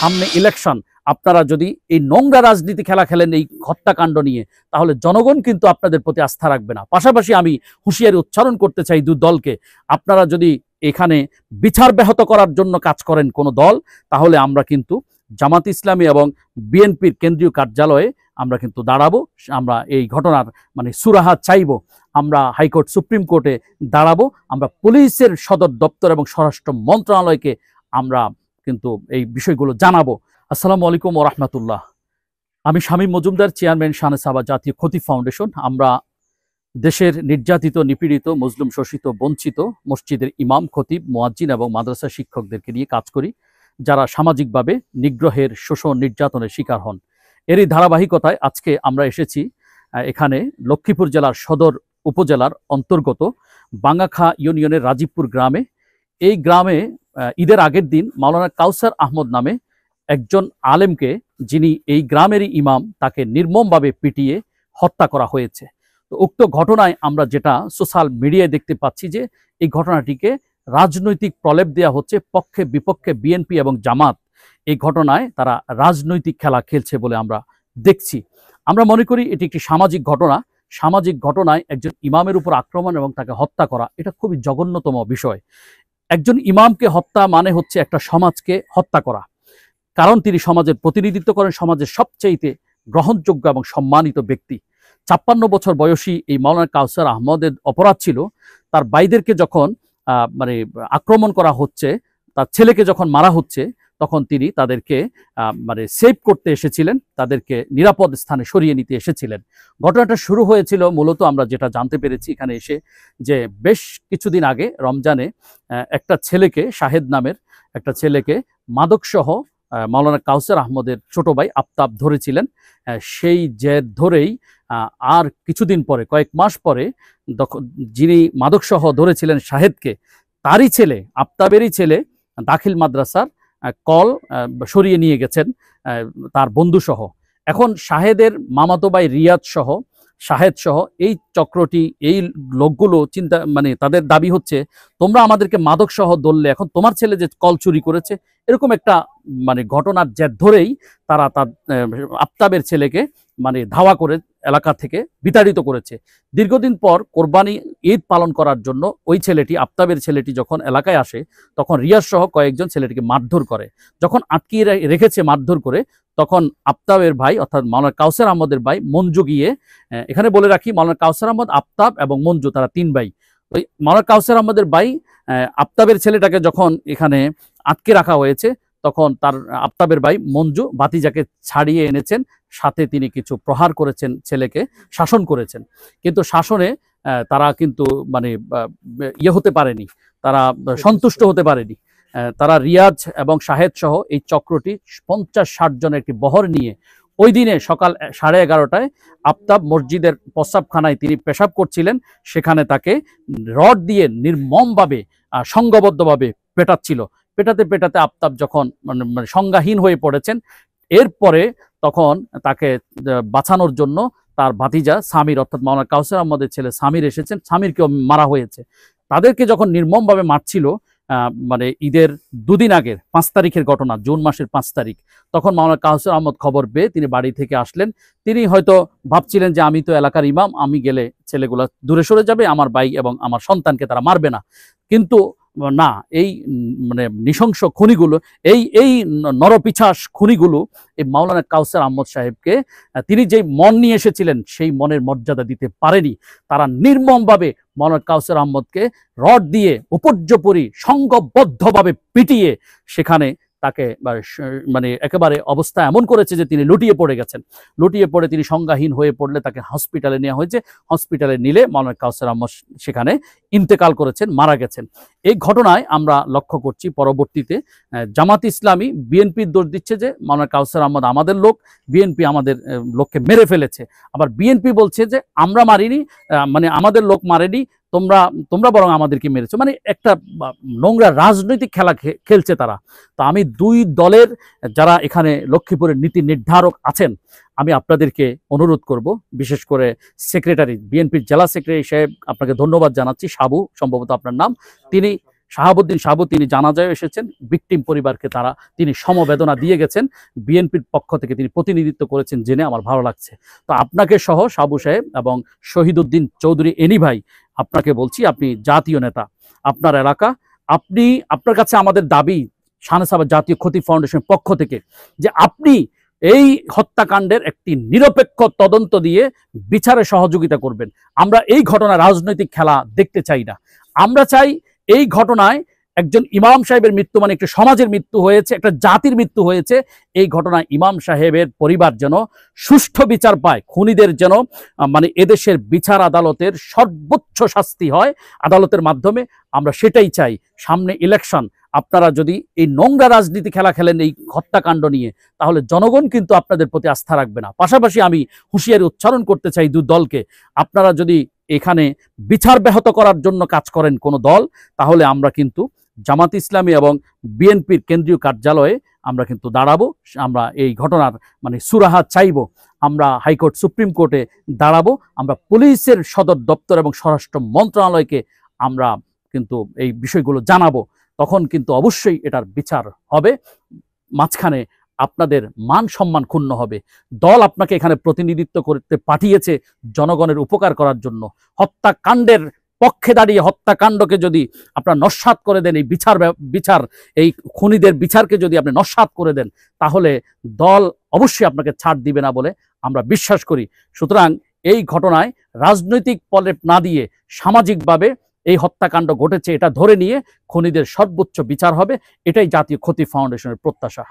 সামনে ইলেকশন, আপনারা যদি এই নোংরা রাজনীতি খেলা খেলেন এই হত্যাকাণ্ড নিয়ে, তাহলে জনগণ কিন্তু আপনাদের প্রতি আস্থা রাখবে না। পাশাপাশি আমি হুঁশিয়ারি উচ্চারণ করতে চাই দুই দলকে, আপনারা যদি এখানে বিচার ব্যাহত করার জন্য কাজ করেন কোনো দল, তাহলে আমরা কিন্তু জামাত ইসলামী এবং বিএনপির কেন্দ্রীয় কার্যালয়ে আমরা কিন্তু দাঁড়াবো। আমরা এই ঘটনার সুরাহা চাইব, আমরা হাইকোর্ট সুপ্রিম কোর্টে দাঁড়াবো, আমরা পুলিশের সদর দপ্তর এবং স্বরাষ্ট্র মন্ত্রণালয়কে আমরা কিন্তু এই বিষয়গুলো জানাবো। আসসালামু আলাইকুম ওয়া রাহমাতুল্লাহ। আমি শামীম মজুমদার, চেয়ারম্যান শানে সাবা জাতীয় খতিব ফাউন্ডেশন। আমরা দেশের নির্যাতিত, নিপীড়িত, মজলুম, শোষিত, বঞ্চিত মসজিদের ইমাম, খতিব, মুয়াজ্জিন এবং মাদ্রাসা শিক্ষকদেরকে নিয়ে কাজ করি, যারা সামাজিকভাবে নিগ্রহের, শোষণ, নির্যাতনের শিকার হন। এরই ধারাবাহিকতায় আজকে আমরা এসেছি এখানে লক্ষ্মীপুর জেলার সদর উপজেলার অন্তর্গত বাঙ্গাখা ইউনিয়নের রাজীবপুর গ্রামে। এই গ্রামে ঈদের আগের দিন মাওলানা কাউসার আহমদ নামে একজন আলেমকে, যিনি এই গ্রামেরই ইমাম, তাকে নির্মমভাবে পিটিয়ে হত্যা করা হয়েছে। তো উক্ত ঘটনায় আমরা যেটা সোশ্যাল মিডিয়ায় দেখতে পাচ্ছি যে এই ঘটনাটিকে রাজনৈতিক প্রলেপ দেওয়া হচ্ছে, পক্ষে বিপক্ষে বিএনপি এবং জামাত এই ঘটনায় তারা রাজনৈতিক খেলা খেলছে বলে আমরা দেখছি। আমরা মনে করি এটি একটি সামাজিক ঘটনা। সামাজিক ঘটনায় একজন ইমামের উপর আক্রমণ এবং তাকে হত্যা করা, এটা খুবই জঘন্যতম বিষয়। একজন ইমামকে হত্যা মানে হচ্ছে একটা সমাজকে হত্যা করা, কারণ তিনি সমাজের প্রতিনিধিত্ব করেন, সমাজের সবচেয়ে গ্রহণযোগ্য এবং সম্মানিত ব্যক্তি। ৫৬ বছর বয়সী এই মাওলানা কাউসার আহমদের অপরাধ ছিল তার ভাইদেরকে যখন আক্রমণ করা হচ্ছে, তার ছেলেকে যখন মারা হচ্ছে, তখন তিনি তাদেরকে সেভ করতে এসেছিলেন, তাদেরকে নিরাপদ স্থানে সরিয়ে নিতে এসেছিলেন। ঘটনাটা শুরু হয়েছিল মূলত, আমরা যেটা জানতে পেরেছি এখানে এসে, যে বেশ কিছুদিন আগে রমজানে একটা ছেলেকে, শাহেদ নামের একটা ছেলেকে মাদকসহ মাওলানা কাউসার আহমদের ছোট ভাই আফতাব ধরেছিলেন। সেই জের ধরেই আর কিছুদিন পরে, কয়েক মাস পরে, যিনি মাদকসহ ধরেছিলেন শাহেদকে, তারই ছেলে, আফতাবেরই ছেলে, দাখিল মাদ্রাসার কল সরিয়ে নিয়ে গেছেন তার বন্ধুসহ। এখন শাহেদের মামাতো ভাই রিয়াদ সহ, শাহেদ সহ এই চক্রটি, এই লোকগুলো তাদের দাবি হচ্ছে, তোমরা আমাদেরকে মাদক সহ ধরলে, এখন তোমার ছেলে যে কল চুরি করেছে, এরকম একটা ঘটনার জের ধরেই তারা তার আফতাবের ছেলেকে ধাওয়া করে এলাকা থেকে বিতাড়িত করেছে। দীর্ঘদিন পর কোরবানি ঈদ পালন করার জন্য ওই ছেলেটি, আফতাবের ছেলেটি যখন এলাকায় আসে, তখন রিয়াজ সহ কয়েকজন ছেলেটিকে মারধর করে। যখন আটকিয়ে রেখেছে মারধর করে, তখন আফতাবের ভাই অর্থাৎ মাওলানা কাউসার আহমদের ভাই মঞ্জু গিয়ে, এখানে বলে রাখি মাওলানা কাউসার আহমদ, আফতাব এবং মঞ্জু, তারা 3 ভাই। ওই মাওলানা কাউসার আহমদের ভাই আফতাবের ছেলেটাকে যখন এখানে আটকে রাখা হয়েছে, তখন তার আফতাবের ভাই মঞ্জু ভাতিজাকে ছাড়িয়ে এনেছেন, সাথে তিনি কিছু প্রহার করেছেন, ছেলেকে শাসন করেছেন। কিন্তু শাসনে তারা কিন্তু হতে পারেনি, তারা সন্তুষ্ট হতে পারেনি। তারা রিয়াজ এবং শাহেদ সহ এই চক্রটি 50-60 জনের একটি বহর নিয়ে ওই দিনে সকাল 11:30টায় আফতাব মসজিদের প্রস্রাবখানায় তিনি পেশাব করছিলেন, সেখানে তাকে রড দিয়ে নির্মমভাবে, সংঘবদ্ধভাবে পেটাচ্ছিল। পেটাতে পেটাতে আফতাব যখন সংজ্ঞাহীন হয়ে পড়েছেন, এরপরে তখন তাকে বাঁচানোর জন্য তার ভাতিজা সামির, অর্থাৎ মাওলানা কাউসার আহমদের ছেলে সামির এসেছেন, সামিরকেও মারা হয়েছে। তাদেরকে যখন নির্মমভাবে মারছিল, ঈদের 2 দিন আগের 5 তারিখের ঘটনা, জুন মাসের 5 তারিখ, তখন মাওলানা কাউসার আহমদ খবর পেয়ে তিনি বাড়ি থেকে আসলেন। তিনি হয়তো ভাবছিলেন যে আমি তো এলাকার ইমাম, আমি গেলে ছেলেগুলো দূরে সরে যাবে, আমার ভাই এবং আমার সন্তানকে তারা মারবে না। কিন্তু না, এই নৃশংস খুনিগুলো, এই নরপিছাস খুনিগুলো এই মাওলানা কাউসার আহমদ সাহেবকে, তিনি যেই মন নিয়ে এসেছিলেন সেই মনের মর্যাদা দিতে পারেনি। তারা নির্মমভাবে মাওলানা কাউসার আহমদকে রড দিয়ে উপর্যুপরি সংঘবদ্ধভাবে পিটিয়ে সেখানে তাকে একেবারে অবস্থা এমন করেছে যে তিনি লুটিয়ে পড়ে গেছেন। লুটিয়ে পড়ে তিনি সংজ্ঞাহীন হয়ে পড়লে তাকে হসপিটালে নেওয়া হয়েছে। হসপিটালে নিলে মাওলানা কাউসার আহমদ সেখানে ইন্তেকাল করেছেন, মারা গেছেন। এই ঘটনায় আমরা লক্ষ্য করছি পরবর্তীতে জামাত ইসলামী বিএনপির দোষ দিচ্ছে যে মাওলানা কাউসার আহমদ আমাদের লোক, বিএনপি আমাদের লোককে মেরে ফেলেছে। আবার বিএনপি বলছে যে আমরা মারিনি, আমাদের লোক মারেনি, তোমরা বরং আমাদেরকে মেরেছো। একটা নোংরা রাজনৈতিক খেলা খেলছে তারা। তো আমি 2 দলের যারা এখানে লক্ষ্মীপুরের নীতি নির্ধারক আছেন, আমি আপনাদেরকে অনুরোধ করব, বিশেষ করে সেক্রেটারি, বিএনপির জেলা সেক্রেটারি সাহেব, আপনাকে ধন্যবাদ জানাচ্ছি, সাবু সম্ভবত আপনার নাম, তিনি শাহাবুদ্দিন সাবু তিনি জানাজায় এসেছেন, ভিকটিম পরিবারকে তিনি সমবেদনা দিয়ে গেছেন, বিএনপির পক্ষ থেকে তিনি প্রতিনিধিত্ব করেছেন জেনে আমার ভালো লাগছে। তো আপনাকে সহ সাবু সাহেব এবং শহীদউদ্দিন চৌধুরী এনি ভাই, আপনাকে বলছি, আপনি জাতীয় নেতা, আপনার এলাকা, আপনার কাছে আমাদের দাবি শাহনেস আবার জাতীয় ক্ষতি ফাউন্ডেশনের পক্ষ থেকে যে আপনি এই হত্যাকাণ্ডের একটি নিরপেক্ষ তদন্ত দিয়ে বিচারে সহযোগিতা করবেন। আমরা এই ঘটনা রাজনৈতিক খেলা দেখতে চাই না। আমরা চাই এই ঘটনায় একজন ইমাম সাহেবের মৃত্যু মানে একটা সমাজের মৃত্যু হয়েছে, একটা জাতির মৃত্যু হয়েছে। এই ঘটনায় ইমাম সাহেবের পরিবার যেন সুষ্ঠু বিচার পায়, খুনিদের যেন মানে এদেশের বিচার আদালতের সর্বোচ্চ শাস্তি হয় আদালতের মাধ্যমে। আমরা সেটাই চাই। সামনে ইলেকশন, আপনারা যদি এই নোংরা রাজনীতি খেলা খেলেন এই হত্যাকাণ্ড নিয়ে, তাহলে জনগণ কিন্তু আপনাদের প্রতি আস্থা রাখবে না। পাশাপাশি আমি হুঁশিয়ারি উচ্চারণ করতে চাই দুই দলকে, আপনারা যদি এখানে বিচার ব্যাহত করার জন্য কাজ করেন কোনো দল, তাহলে আমরা কিন্তু জামাত ইসলামী এবং বিএনপির কেন্দ্রীয় কার্যালয়ে আমরা কিন্তু দাঁড়াবো। আমরা এই ঘটনার মানে সুরাহা চাইব। আমরা হাইকোর্ট সুপ্রিম কোর্টে দাঁড়াবো। আমরা পুলিশের সদর দপ্তর এবং স্বরাষ্ট্র মন্ত্রণালয়কে আমরা কিন্তু এই বিষয়গুলো জানাবো। তখন কিন্তু অবশ্যই এটার বিচার হবে। মাঝখানে আপনাদের মান সম্মান ক্ষুণ্ণ হবে। দল আপনাকে এখানে প্রতিনিধিত্ব করতে পাঠিয়েছে জনগণের উপকার করার জন্য। হত্যাকাণ্ডের পক্ষে দাঁড়িয়ে হত্যাকাণ্ডকে যদি আপনারা নস্যাৎ করে দেন, এই বিচার এই খুনিদের বিচারকে যদি আপনি নস্যাৎ করে দেন, তাহলে দল অবশ্যই আপনাকে ছাড় দিবে না বলে আমরা বিশ্বাস করি। সুতরাং এই ঘটনায় রাজনৈতিক প্রলেপ না দিয়ে সামাজিকভাবে এই হত্যাকাণ্ড ঘটেছে এটা ধরে নিয়ে খুনিদের সর্বোচ্চ বিচার হবে, এটাই জাতীয় ক্ষতি ফাউন্ডেশনের প্রত্যাশা।